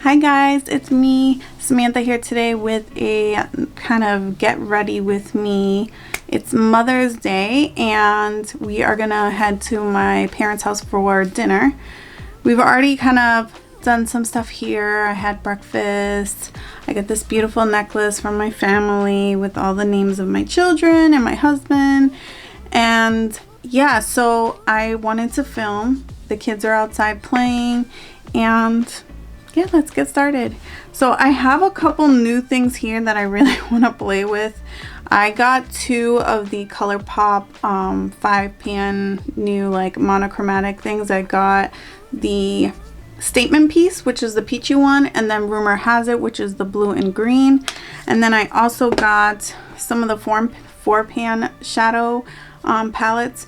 Hi guys, it's me, Samantha, here today with a kind of get ready with me. It's Mother's Day and we are gonna head to my parents' house for dinner. We've already kind of done some stuff here. I had breakfast. I got this beautiful necklace from my family with all the names of my children and my husband. And yeah, so I wanted to film. The kids are outside playing and yeah, let's get started. So I have a couple new things here that I really want to play with. I got two of the Colourpop 5-pan new like monochromatic things. I got the Statement Piece, which is the peachy one, and then Rumor Has It, which is the blue and green. And then I also got some of the 4-pan shadow palettes.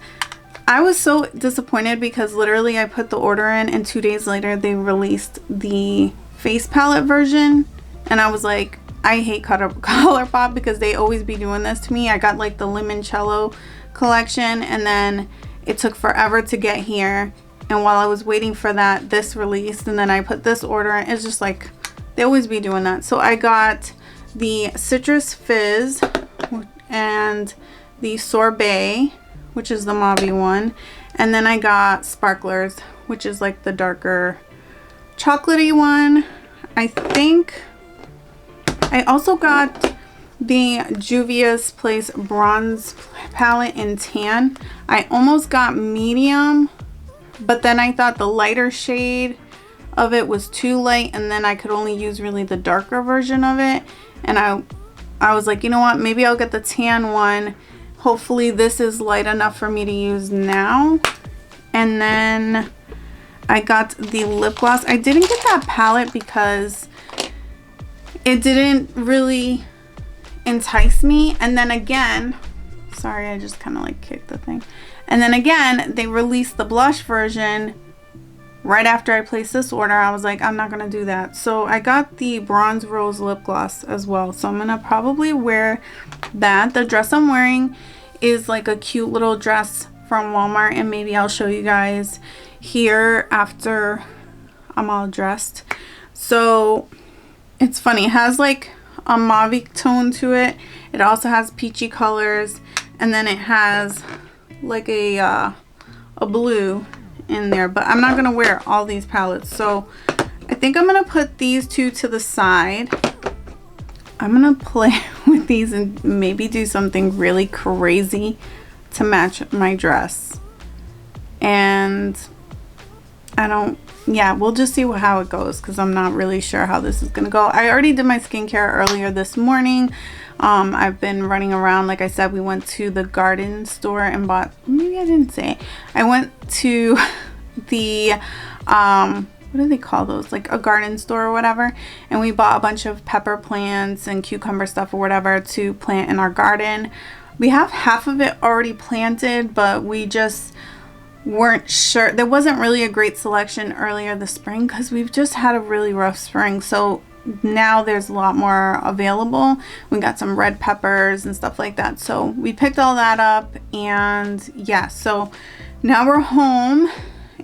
I was so disappointed because literally I put the order in and 2 days later they released the face palette version, and I was like, I hate Colourpop because they always be doing this to me. I got like the Limoncello collection and then it took forever to get here, and while I was waiting for that, this released, and then I put this order in. It's just like they always be doing that. So I got the Citrus Fizz and the Sorbet, which is the mauve one, and then I got Sparklers, which is like the darker chocolatey one. I think I also got the Juvias Place bronze palette in tan. I almost got medium, but then I thought the lighter shade of it was too light, and then I could only use really the darker version of it, and I was like, you know what, maybe I'll get the tan one. Hopefully this is light enough for me to use now. And then I got the lip gloss. I didn't get that palette because it didn't really entice me. And then again, sorry, I just kind of like kicked the thing. And then again, they released the blush version right after I placed this order. I was like, I'm not gonna do that. So I got the Bronze Rose lip gloss as well. So I'm gonna probably wear that. The dress I'm wearing is like a cute little dress from Walmart, and maybe I'll show you guys here after I'm all dressed. So it's funny, it has like a mauve tone to it. It also has peachy colors, and then it has like a blue in there, but I'm not gonna wear all these palettes, so I think I'm gonna put these two to the side. I'm gonna play with these and maybe do something really crazy to match my dress, and yeah, we'll just see how it goes because I'm not really sure how this is gonna go. I already did my skincare earlier this morning. I've been running around. Like I said, we went to the garden store and bought, maybe I didn't say, I went to the what do they call those, like a garden store or whatever, and we bought a bunch of pepper plants and cucumber stuff or whatever to plant in our garden. We have half of it already planted, but we just weren't sure. There wasn't really a great selection earlier this spring because we've just had a really rough spring, so now there's a lot more available. We got some red peppers and stuff like that, so we picked all that up. And yeah, so now we're home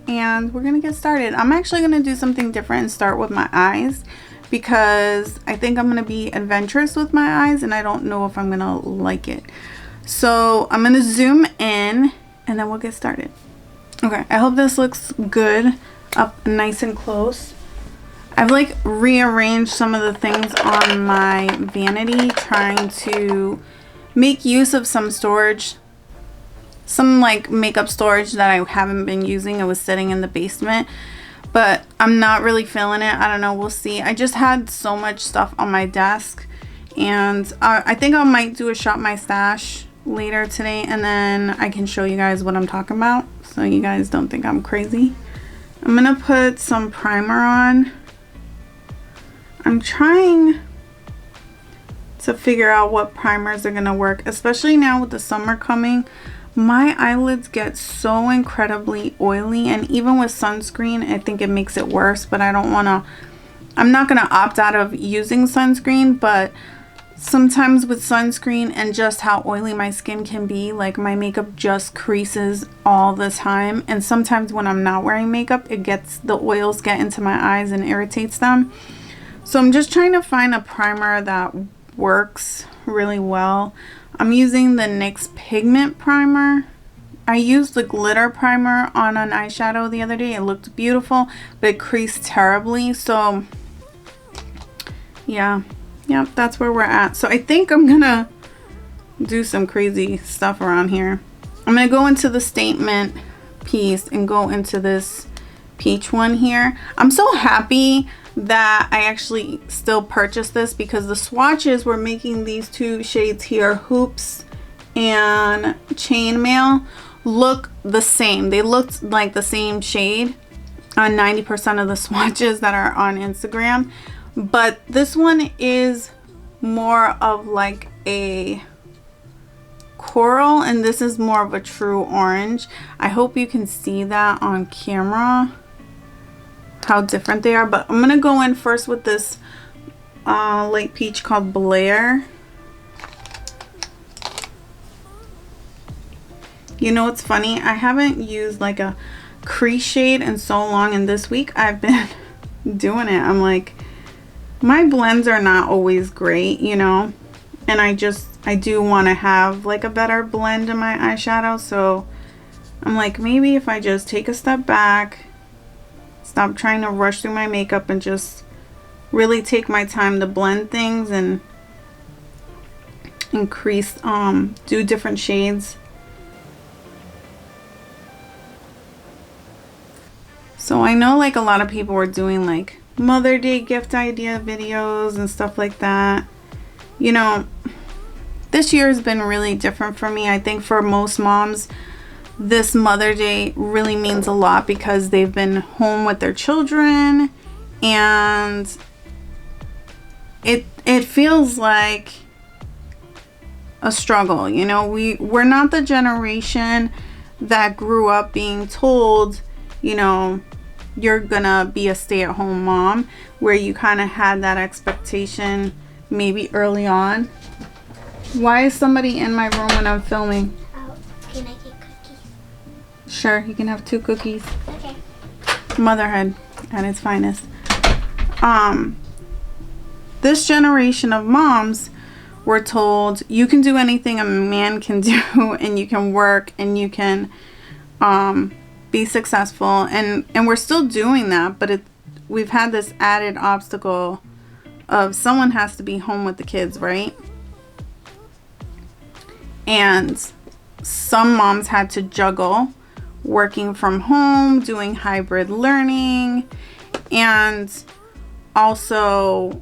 and we're gonna get started. I'm actually gonna do something different and start with my eyes because I think I'm gonna be adventurous with my eyes and I don't know if I'm gonna like it. So I'm gonna zoom in and then we'll get started. Okay, I hope this looks good up nice and close. I've like rearranged some of the things on my vanity, trying to make use of some storage, some like makeup storage that I haven't been using. It was sitting in the basement, but I'm not really feeling it. I don't know, we'll see. I just had so much stuff on my desk, and I think I might do a shop my stash later today, and then I can show you guys what I'm talking about so you guys don't think I'm crazy. I'm gonna put some primer on. I'm trying to figure out what primers are gonna work, especially now with the summer coming. My eyelids get so incredibly oily, and even with sunscreen I think it makes it worse, but I'm not gonna opt out of using sunscreen, but sometimes with sunscreen and just how oily my skin can be, like my makeup just creases all the time, and sometimes when I'm not wearing makeup the oils get into my eyes and irritates them. So I'm just trying to find a primer that works really well. I'm using the NYX Pigment Primer. I used the glitter primer on an eyeshadow the other day. It looked beautiful, but it creased terribly. So yeah, that's where we're at. So I think I'm gonna do some crazy stuff around here. I'm gonna go into the statement piece and go into this peach one here. I'm so happy that I actually still purchased this because the swatches were making these two shades here, Hoops and Chainmail, look the same. They looked like the same shade on 90% of the swatches that are on Instagram, but this one is more of like a coral and this is more of a true orange. I hope you can see that on camera, how different they are. But I'm gonna go in first with this light peach called Blair. You know what's funny? I haven't used like a crease shade in so long, and this week I've been doing it. I'm like, my blends are not always great, you know, and I do want to have like a better blend in my eyeshadow. So I'm like, maybe if I just take a step back, stop trying to rush through my makeup and just really take my time to blend things and increase, do different shades. So I know like a lot of people were doing like Mother's Day gift idea videos and stuff like that. You know, this year has been really different for me. I think for most moms, this Mother's Day really means a lot because they've been home with their children, and it feels like a struggle. You know, we're not the generation that grew up being told, you know, you're gonna be a stay-at-home mom, where you kind of had that expectation maybe early on. Why is somebody in my room when I'm filming? Oh, can I get cookies? Sure, you can have 2 cookies. Okay. Motherhood at its finest. This generation of moms were told you can do anything a man can do, and you can work and you can be successful, and we're still doing that, but we've had this added obstacle of someone has to be home with the kids, right? And some moms had to juggle working from home, doing hybrid learning, and also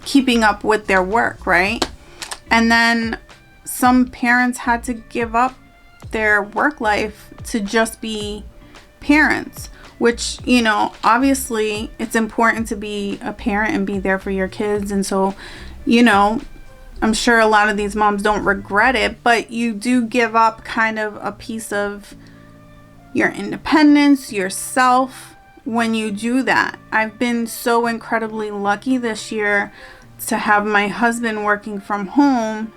keeping up with their work, right? And then some parents had to give up their work life to just be parents, which, you know, obviously it's important to be a parent and be there for your kids. And so, you know, I'm sure a lot of these moms don't regret it, but you do give up kind of a piece of your independence, yourself, when you do that. I've been so incredibly lucky this year to have my husband working from home,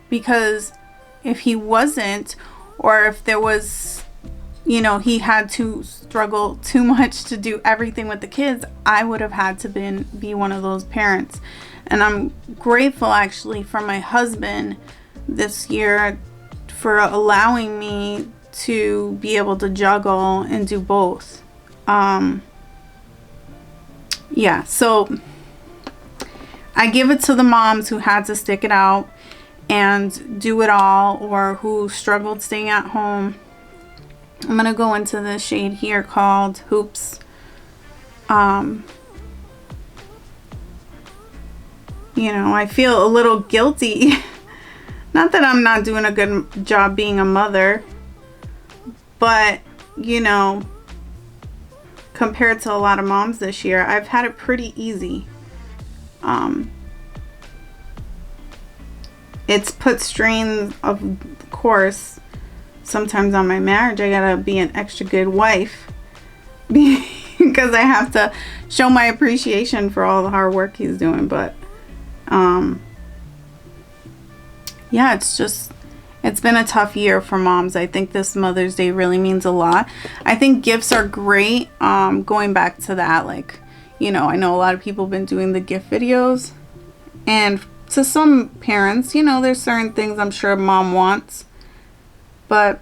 because if he wasn't, or if there was, you know, he had to struggle too much to do everything with the kids, I would have had to be one of those parents. And I'm grateful actually for my husband this year for allowing me to be able to juggle and do both. Yeah, so I give it to the moms who had to stick it out and do it all, or who struggled staying at home. I'm gonna go into the shade here called Hoops. You know, I feel a little guilty. Not that I'm not doing a good job being a mother, but, you know, compared to a lot of moms this year, I've had it pretty easy. It's put strain, of course, sometimes on my marriage. I gotta be an extra good wife because I have to show my appreciation for all the hard work he's doing. But yeah, it's been a tough year for moms. I think this Mother's Day really means a lot. I think gifts are great. Going back to that, like, you know, I know a lot of people have been doing the gift videos. And to some parents, you know, there's certain things I'm sure mom wants. But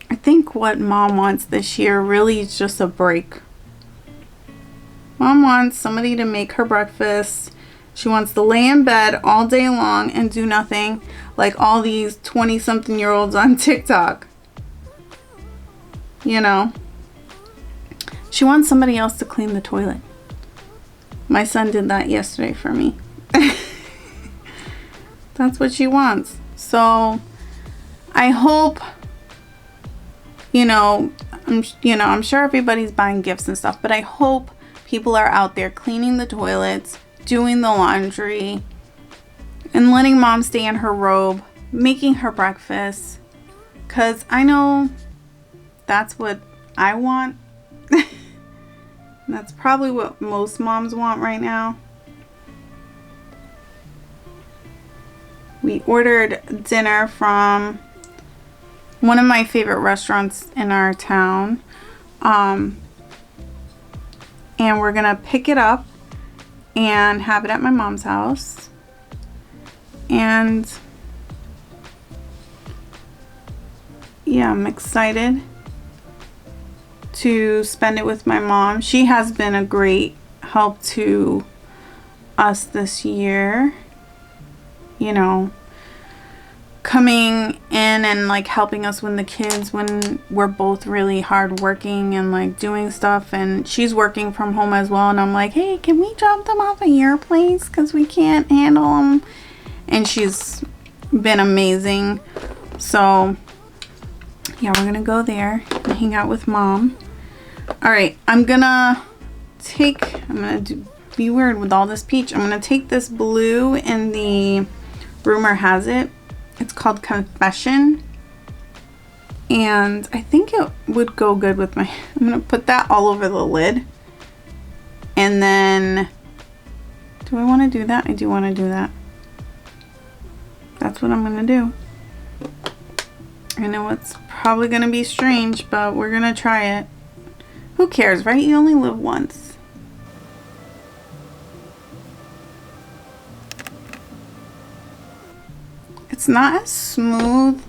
I think what mom wants this year really is just a break. Mom wants somebody to make her breakfast. She wants to lay in bed all day long and do nothing like all these 20-something-year-olds on TikTok. You know? She wants somebody else to clean the toilet. My son did that yesterday for me. That's what she wants. So I hope, I'm sure everybody's buying gifts and stuff, but I hope people are out there cleaning the toilets, doing the laundry, and letting mom stay in her robe, making her breakfast. 'Cause I know that's what I want. That's probably what most moms want right now. We ordered dinner from one of my favorite restaurants in our town. And we're gonna pick it up and have it at my mom's house. And yeah, I'm excited to spend it with my mom. She has been a great help to us this year. You know, coming in and like helping us when we're both really hard working and like doing stuff, and she's working from home as well, and I'm like, hey, can we drop them off at your place because we can't handle them? And she's been amazing. So yeah, we're gonna go there and hang out with mom. All right, I'm gonna be weird with all this peach. I'm gonna take this blue in the Rumor Has It. It's called Confession. And I think it would go good with I'm going to put that all over the lid. And then, do I want to do that? I do want to do that. That's what I'm going to do. I know it's probably going to be strange, but we're going to try it. Who cares, right? You only live once. It's not as smooth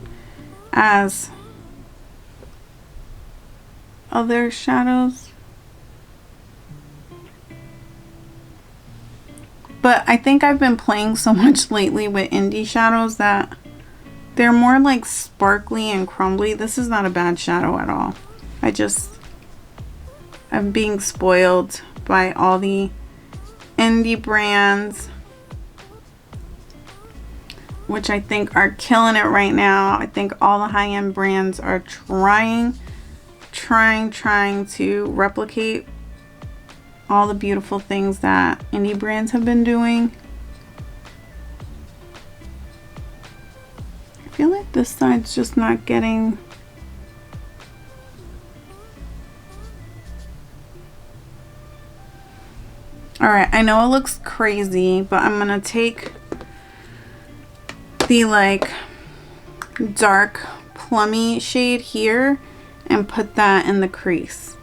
as other shadows, but I think I've been playing so much lately with indie shadows that they're more like sparkly and crumbly. This is not a bad shadow at all. I'm being spoiled by all the indie brands, which I think are killing it right now. I think all the high-end brands are trying to replicate all the beautiful things that indie brands have been doing. I feel like this side's just not getting... Alright, I know it looks crazy, but I'm gonna take the like dark plummy shade here and put that in the crease.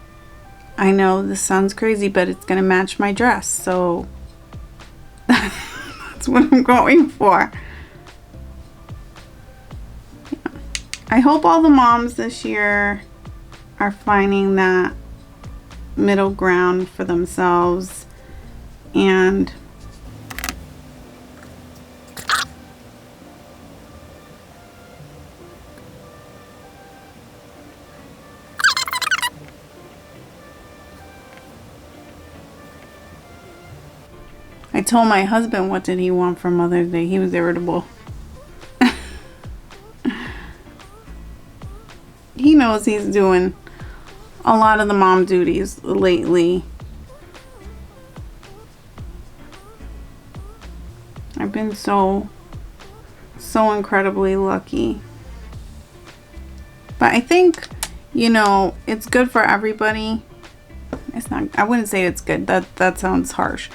I know this sounds crazy, but it's gonna match my dress, so that's what I'm going for. Yeah. I hope all the moms this year are finding that middle ground for themselves, and I told my husband what did he want for Mother's Day. He was irritable. He knows he's doing a lot of the mom duties lately. I've been so incredibly lucky. But I think, you know, it's good for everybody. It's not, I wouldn't say it's good. That sounds harsh.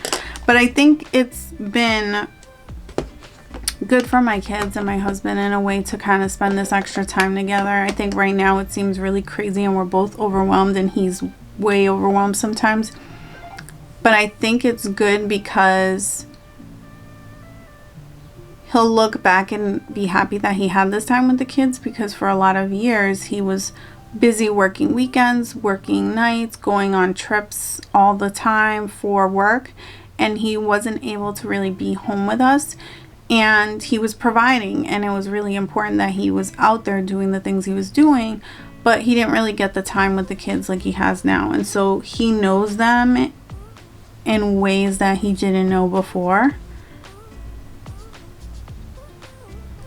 But I think it's been good for my kids and my husband in a way to kind of spend this extra time together. I think right now it seems really crazy and we're both overwhelmed, and he's way overwhelmed sometimes. But I think it's good because he'll look back and be happy that he had this time with the kids, because for a lot of years he was busy working weekends, working nights, going on trips all the time for work, and he wasn't able to really be home with us. And he was providing, and it was really important that he was out there doing the things he was doing, but he didn't really get the time with the kids like he has now. And so he knows them in ways that he didn't know before.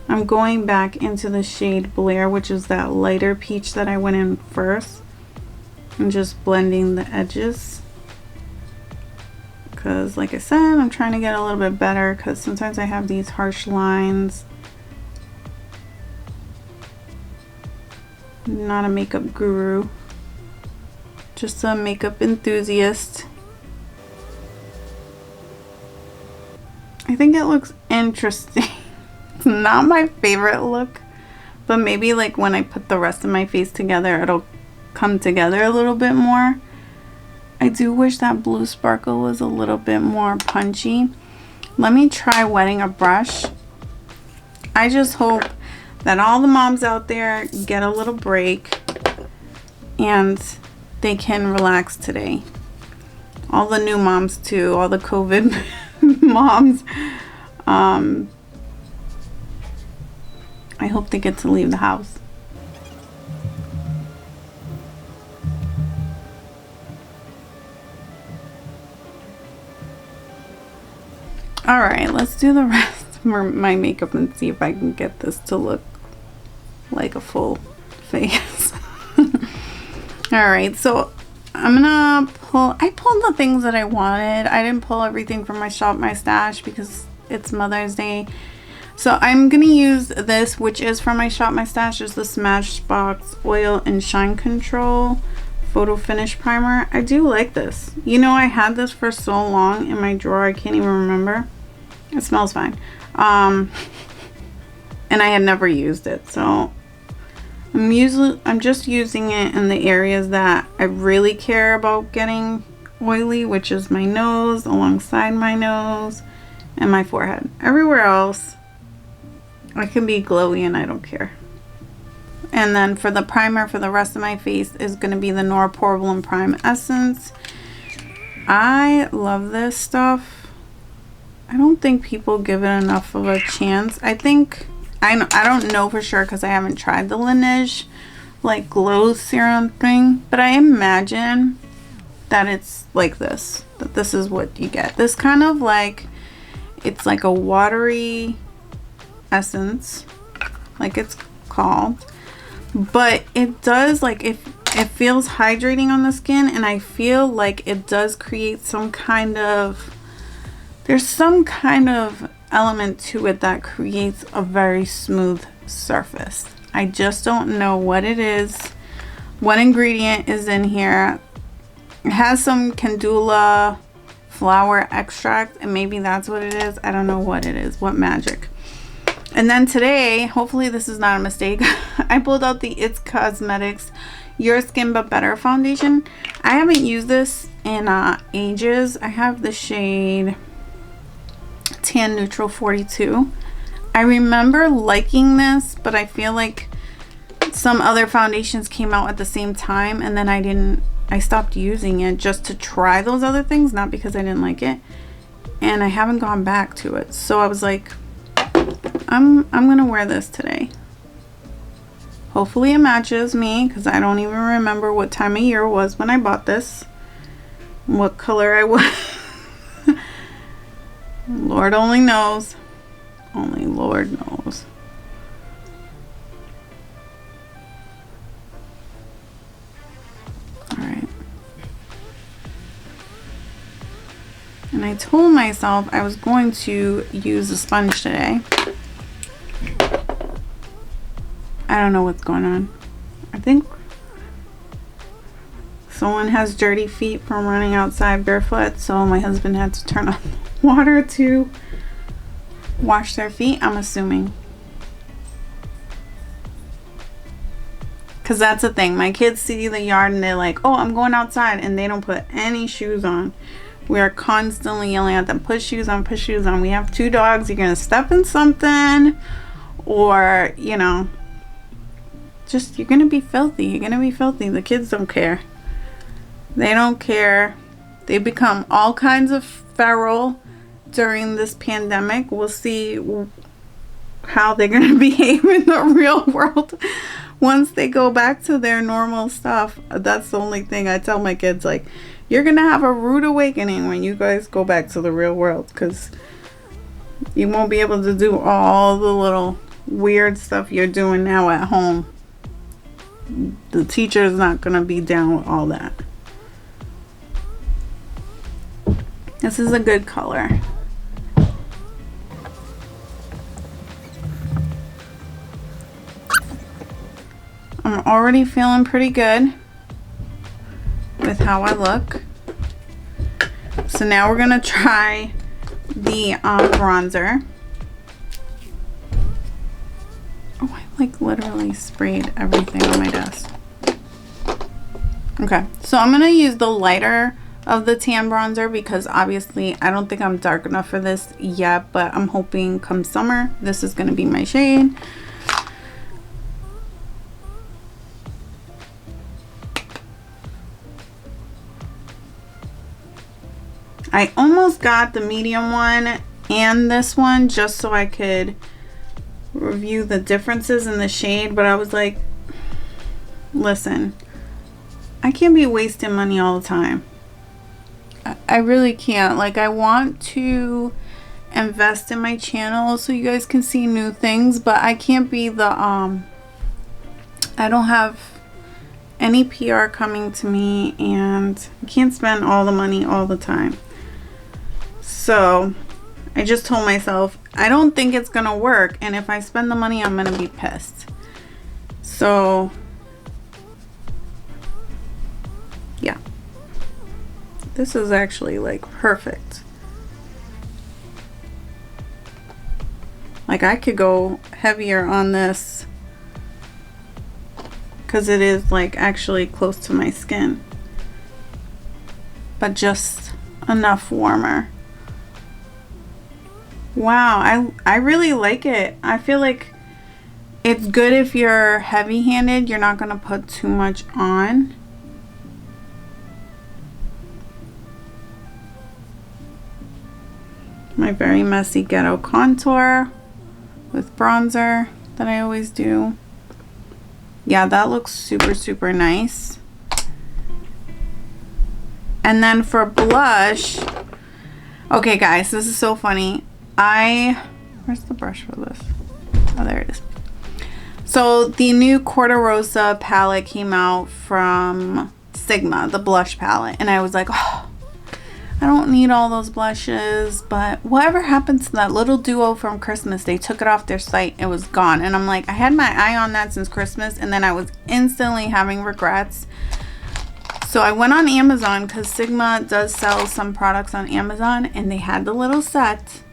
I'm going back into the shade Blair, which is that lighter peach that I went in first. I'm just blending the edges. Because like I said, I'm trying to get a little bit better, because sometimes I have these harsh lines. I'm not a makeup guru, just a makeup enthusiast. I think it looks interesting. It's not my favorite look, but maybe like when I put the rest of my face together, it'll come together a little bit more. I do wish that blue sparkle was a little bit more punchy. Let me try wetting a brush. I just hope that all the moms out there get a little break and they can relax today. All the new moms too, all the COVID moms. I hope they get to leave the house. Alright, let's do the rest of my makeup and see if I can get this to look like a full face. Alright, so I'm gonna I pulled the things that I wanted. I didn't pull everything from my Shop My Stash because it's Mother's Day. So I'm gonna use this, which is from my Shop My Stash. Is the Smashbox Oil and Shine Control Photo Finish Primer. I do like this. You know, I had this for so long in my drawer, I can't even remember. It smells fine. And I had never used it, so I'm just using it in the areas that I really care about getting oily, which is my nose, alongside my nose, and my forehead. Everywhere else, I can be glowy and I don't care. And then for the primer for the rest of my face is going to be the Nora Porcelain Prime Essence. I love this stuff. I don't think people give it enough of a chance. I don't know for sure because I haven't tried the Laneige like glow serum thing, but I imagine that it's like this, that this is what you get. This kind of like, it's like a watery essence, like it's called, but it does, like, it feels hydrating on the skin, and I feel like it does create some kind of, there's some kind of element to it that creates a very smooth surface. I just don't know what it is, what ingredient is in here. It has some calendula flower extract, and maybe that's what it is. I don't know what it is, what magic. And then today, hopefully this is not a mistake, I pulled out the It's Cosmetics Your Skin But Better foundation. I haven't used this in ages. I have the shade Tan Neutral 42. I remember liking this, but I feel like some other foundations came out at the same time, and then I stopped using it just to try those other things, not because I didn't like it, and I haven't gone back to it. So I was like, I'm gonna wear this today. Hopefully it matches me, because I don't even remember what time of year it was when I bought this, what color I was. Lord only knows. Only Lord knows. Alright. And I told myself I was going to use a sponge today. I don't know what's going on. I think someone has dirty feet from running outside barefoot, so my husband had to turn on water to wash their feet, I'm assuming. Because that's the thing. My kids see the yard and they're like, oh, I'm going outside, and they don't put any shoes on. We are constantly yelling at them, put shoes on, put shoes on. We have 2 dogs. You're going to step in something, or, you know, just, you're going to be filthy. You're going to be filthy. The kids don't care. They don't care. They become all kinds of feral during this pandemic. We'll see how they're going to behave in the real world once they go back to their normal stuff. That's the only thing I tell my kids, like, you're going to have a rude awakening when you guys go back to the real world, because you won't be able to do all the little weird stuff you're doing now at home. The teacher is not going to be down with all that. This is a good color. I'm already feeling pretty good with how I look. So now we're gonna try the bronzer. Oh, I like literally sprayed everything on my desk. Okay, so I'm gonna use the lighter of the tan bronzer because obviously I don't think I'm dark enough for this yet, but I'm hoping come summer this is gonna be my shade. I almost got the medium one and this one just so I could review the differences in the shade, but I was like, listen, I can't be wasting money all the time. I really can't. Like, I want to invest in my channel so you guys can see new things, but I can't be the I don't have any PR coming to me, and I can't spend all the money all the time. So I just told myself I don't think it's gonna work, and if I spend the money I'm gonna be pissed. So yeah, this is actually like perfect. Like, I could go heavier on this because it is like actually close to my skin, but just enough warmer. Wow, I really like it. I feel like it's good if you're heavy-handed. You're not gonna put too much on. My very messy ghetto contour with bronzer that I always do. Yeah, that looks super, super nice. And then for blush, okay guys, this is so funny. Where's the brush for this? Oh, there it is. So the new Corta Rosa palette came out from Sigma, the blush palette, and I was like, oh, I don't need all those blushes. But whatever happened to that little duo from Christmas? They took it off their site. It was gone. And I'm like, I had my eye on that since Christmas, and then I was instantly having regrets. So I went on Amazon because Sigma does sell some products on Amazon, and they had the little set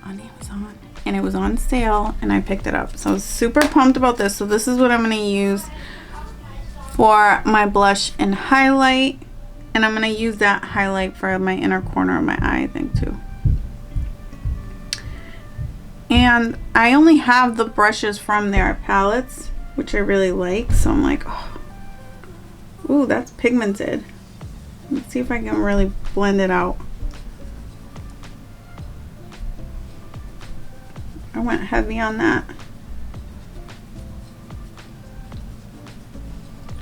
on Amazon and it was on sale, and I picked it up. So I was super pumped about this. So this is what I'm going to use for my blush and highlight, and I'm going to use that highlight for my inner corner of my eye, I think, too. And I only have the brushes from their palettes, which I really like, so I'm like, oh, ooh, that's pigmented. Let's see if I can really blend it out. I went heavy on that.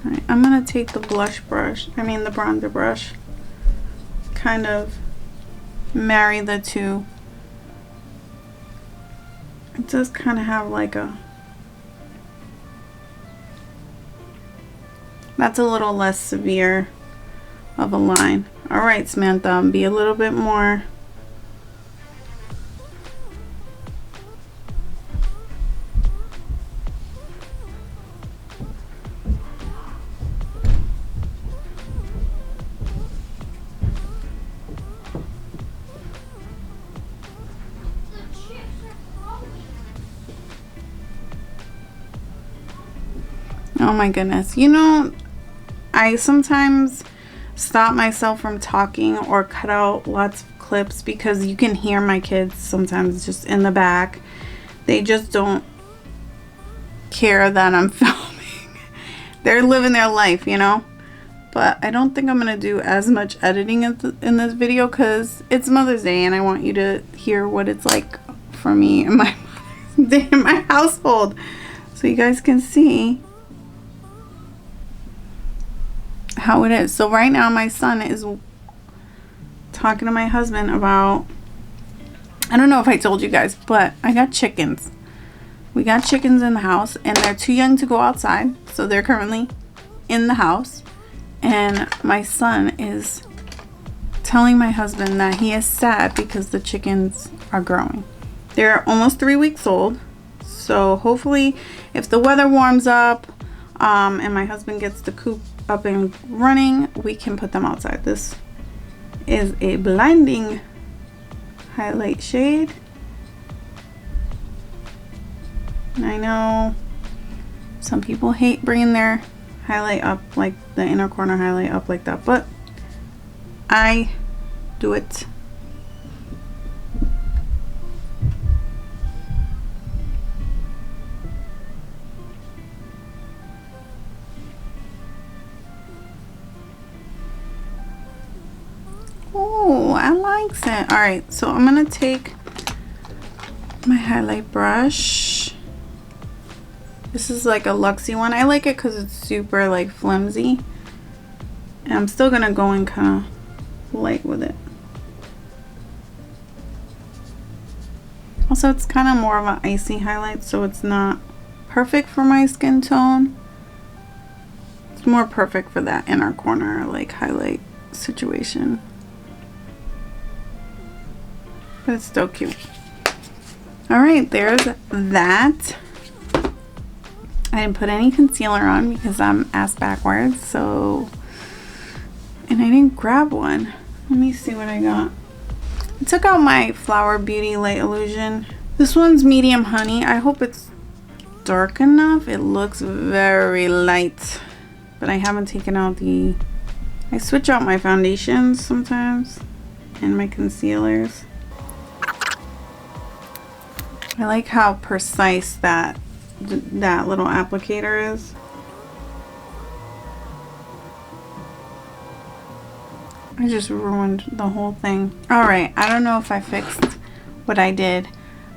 Alright, I'm gonna take the blush brush, the bronzer brush, kind of marry the two. It does kind of have like a, that's a little less severe of a line. Alright, Samantha, be a little bit more. Oh my goodness. You know, I sometimes stop myself from talking or cut out lots of clips because you can hear my kids sometimes just in the back. They just don't care that I'm filming. They're living their life, you know? But I don't think I'm going to do as much editing in this video because it's Mother's Day and I want you to hear what it's like for me and my Mother's Day in my household. So you guys can see how it is. So right now my son is talking to my husband about, I don't know if I told you guys, but I got chickens. We got chickens in the house and they're too young to go outside. So they're currently in the house. And my son is telling my husband that he is sad because the chickens are growing. They're almost 3 weeks old. So hopefully if the weather warms up and my husband gets the coop up and running, we can put them outside. This is a blinding highlight shade. And I know some people hate bringing their highlight up, like the inner corner highlight up like that, but I do it. Oh, I likes it. All right, so I'm gonna take my highlight brush. This is like a Luxie one. I like it because it's super like flimsy. And I'm still gonna go in kind of light with it. Also, it's kind of more of an icy highlight, so it's not perfect for my skin tone. It's more perfect for that inner corner like highlight situation. But it's still cute. All right, there's that. I didn't put any concealer on because I'm ass backwards, so, and I didn't grab one. Let me see what I got. I took out my Flower Beauty Light Illusion. This one's medium honey. I hope it's dark enough. It looks very light, but I haven't taken out I switch out my foundations sometimes and my concealers. I like how precise that little applicator is. I just ruined the whole thing. Alright, I don't know if I fixed what I did.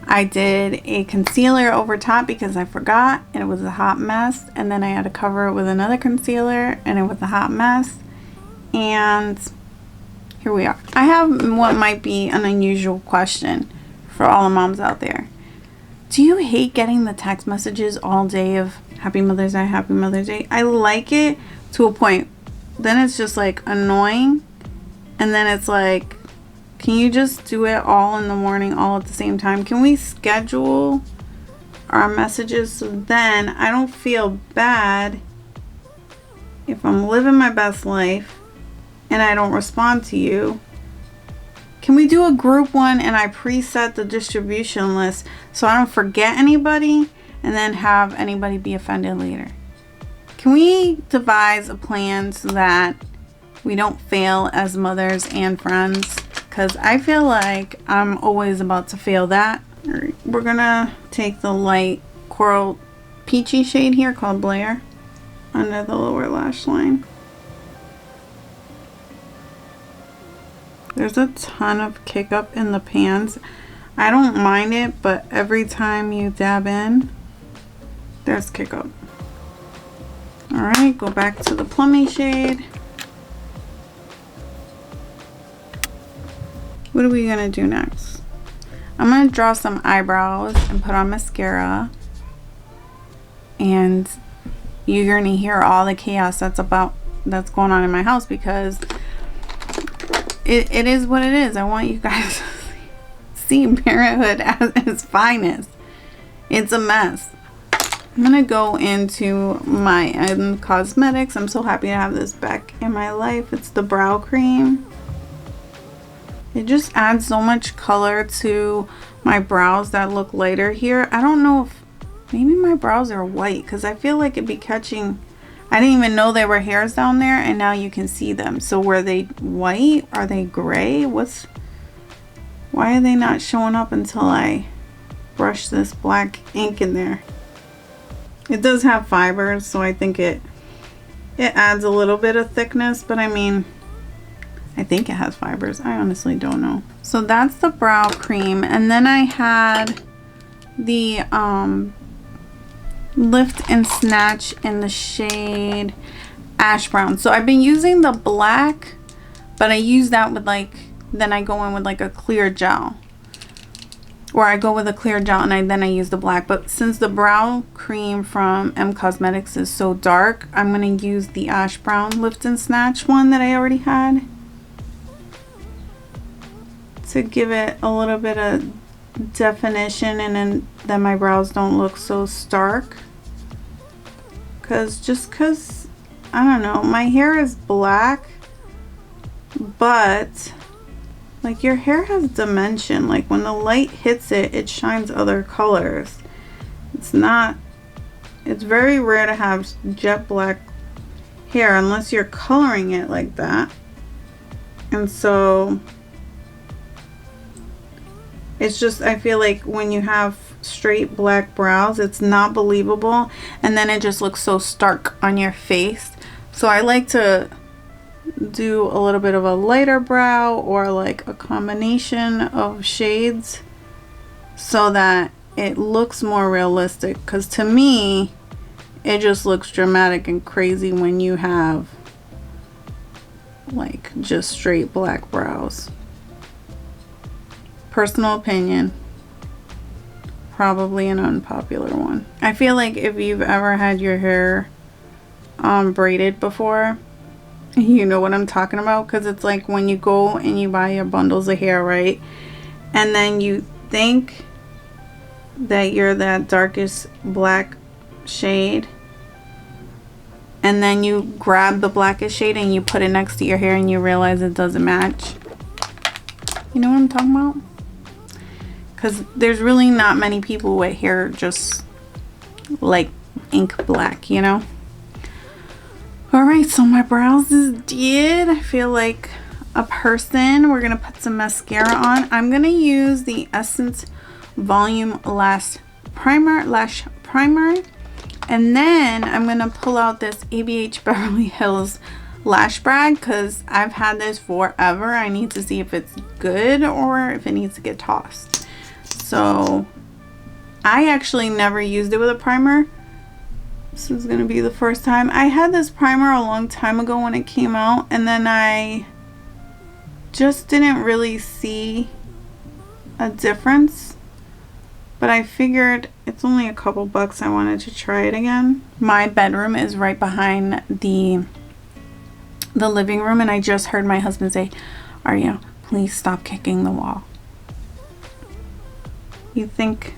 I did a concealer over top because I forgot and it was a hot mess, and then I had to cover it with another concealer and it was a hot mess, and here we are. I have what might be an unusual question for all the moms out there. Do you hate getting the text messages all day of Happy Mother's Day, Happy Mother's Day? I like it to a point. Then it's just like annoying. And then it's like, can you just do it all in the morning, all at the same time? Can we schedule our messages so then I don't feel bad if I'm living my best life and I don't respond to you? Can we do a group one and I preset the distribution list so I don't forget anybody and then have anybody be offended later? Can we devise a plan so that we don't fail as mothers and friends? Because I feel like I'm always about to fail that. All right, we're gonna take the light coral peachy shade here called Blair under the lower lash line. There's a ton of kick up in the pans. I don't mind it, but every time you dab in, there's kick up. All right, go back to the plummy shade. What are we gonna do next? I'm gonna draw some eyebrows and put on mascara. And you're gonna hear all the chaos that's going on in my house because it is what it is. I want you guys to see parenthood at its finest. It's a mess. I'm gonna go into my cosmetics. I'm so happy to have this back in my life. It's the brow cream. It just adds so much color to my brows that look lighter here. I don't know if maybe my brows are white because I feel like it'd be catching I didn't even know there were hairs down there, and now you can see them. So were they white? Are they gray? Why are they not showing up until I brush this black ink in there? It does have fibers, so I think it adds a little bit of thickness, but I mean, I think it has fibers. I honestly don't know. So that's the brow cream, and then I had the Lift and Snatch in the shade Ash Brown. So I've been using the black, but I use that with then I go in with like a clear gel. Or I go with a clear gel and then I use the black. But since the brow cream from M Cosmetics is so dark, I'm going to use the Ash Brown Lift and Snatch one that I already had, to give it a little bit of definition, and then my brows don't look so stark. Because I don't know, my hair is black, but like your hair has dimension. Like when the light hits it, it shines other colors. It's very rare to have jet black hair unless you're coloring it like that. And so it's just, I feel like when you have straight black brows, it's not believable, and then it just looks so stark on your face. So I like to do a little bit of a lighter brow, or like a combination of shades, so that it looks more realistic. Because to me, it just looks dramatic and crazy when you have like just straight black brows. Personal opinion, probably an unpopular one. I feel like if you've ever had your hair braided before, you know what I'm talking about, because it's like when you go and you buy your bundles of hair, right, and then you think that you're that darkest black shade, and then you grab the blackest shade and you put it next to your hair and you realize it doesn't match. You know what I'm talking about? Because there's really not many people with hair just like ink black, you know? Alright, so my brows is did. I feel like a person. We're going to put some mascara on. I'm going to use the Essence Volume Lash Primer. And then I'm going to pull out this ABH Beverly Hills Lash Brag, because I've had this forever. I need to see if it's good or if it needs to get tossed. So I actually never used it with a primer. This is going to be the first time. I had this primer a long time ago when it came out, and then I just didn't really see a difference. But I figured it's only a couple bucks. I wanted to try it again. My bedroom is right behind the living room, and I just heard my husband say, "Arya, please stop kicking the wall." You think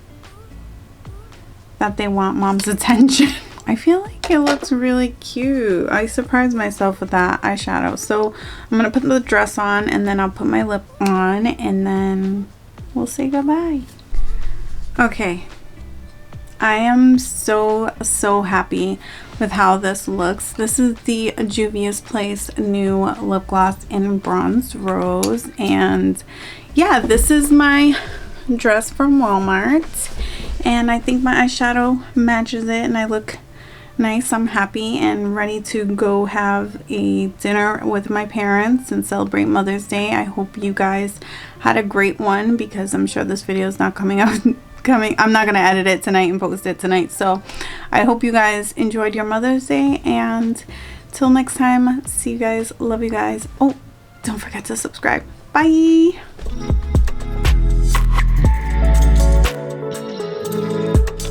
that they want mom's attention. I feel like it looks really cute. I surprised myself with that eyeshadow. So I'm going to put the dress on, and then I'll put my lip on, and then we'll say goodbye. Okay. I am so happy with how this looks. This is the Juvias Place new lip gloss in Bronze Rose. And yeah, this is my dress from Walmart, and I think my eyeshadow matches it and I look nice. I'm happy and ready to go have a dinner with my parents and celebrate Mother's Day. I hope you guys had a great one, because I'm sure this video is not coming out I'm not gonna edit it tonight and post it tonight. So I hope you guys enjoyed your Mother's Day, and till next time, see you guys. Love you guys. Oh, don't forget to subscribe. Bye.